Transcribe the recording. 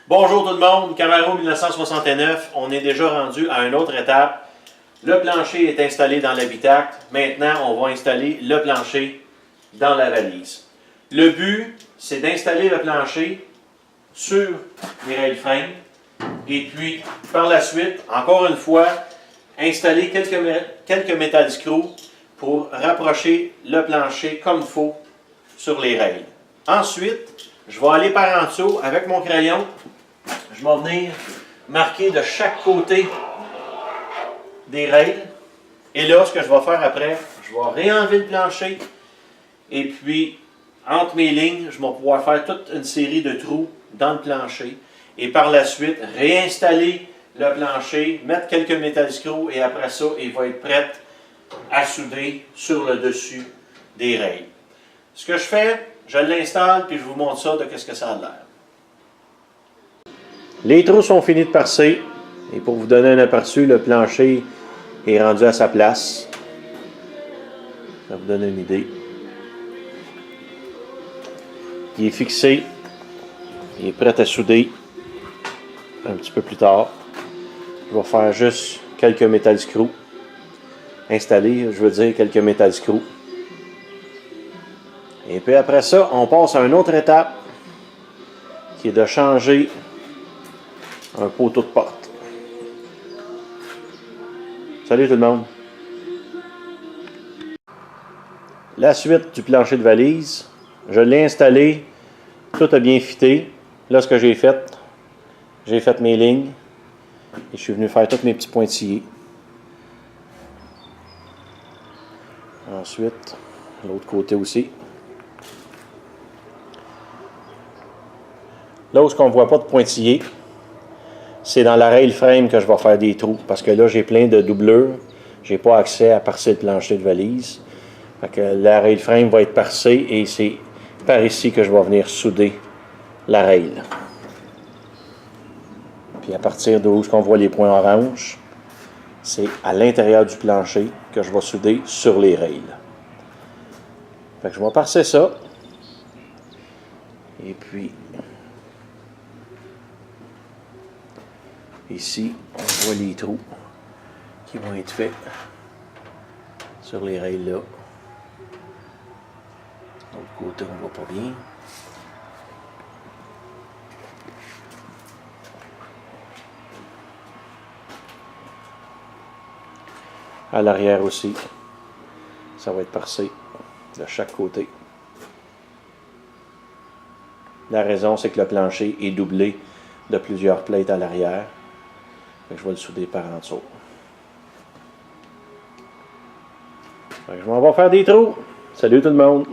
Bonjour tout le monde, Camaro 1969, on est déjà rendu à une autre étape. Le plancher est installé dans l'habitacle. Maintenant, on va installer le plancher dans la valise. Le but, c'est d'installer le plancher sur les rail frames et puis, par la suite, encore une fois, installer quelques métal screws pour rapprocher le plancher comme il faut sur les rails. Ensuite, je vais aller par en dessous avec mon crayon. Je vais venir marquer de chaque côté des rails. Et là, ce que je vais faire après, je vais réenlever le plancher. Et puis, entre mes lignes, je vais pouvoir faire toute une série de trous dans le plancher. Et par la suite, réinstaller le plancher, mettre quelques métal screws et après ça, il va être prêt à souder sur le dessus des rails. Ce que je fais, je l'installe puis je vous montre ça de qu'est-ce que ça a l'air. Les trous sont finis de percer et pour vous donner un aperçu, le plancher est rendu à sa place. Ça vous donne une idée. Il est fixé, il est prêt à souder un petit peu plus tard. Je vais faire juste quelques métal screws. Installer, je veux dire quelques métal screws. Et puis après ça, on passe à une autre étape qui est de changer un poteau de porte. Salut tout le monde! La suite du plancher de valise, je l'ai installé, tout a bien fité. Là, ce que j'ai fait mes lignes et je suis venu faire tous mes petits pointillés. Ensuite, l'autre côté aussi. Là où on ne voit pas de pointillés, c'est dans la rail frame que je vais faire des trous. Parce que là, j'ai plein de doublures. Je n'ai pas accès à percer le plancher de valise. Fait que la rail frame va être percée et c'est par ici que je vais venir souder la rail. Puis à partir d'où on voit les points orange, c'est à l'intérieur du plancher que je vais souder sur les rails. Fait que je vais percer ça. Et puis, ici, on voit les trous qui vont être faits sur les rails là. De l'autre côté, on ne voit pas bien. À l'arrière aussi, ça va être percé de chaque côté. La raison, c'est que le plancher est doublé de plusieurs plates à l'arrière. Je vais le souder par en dessous. Je m'en vais faire des trous. Salut tout le monde!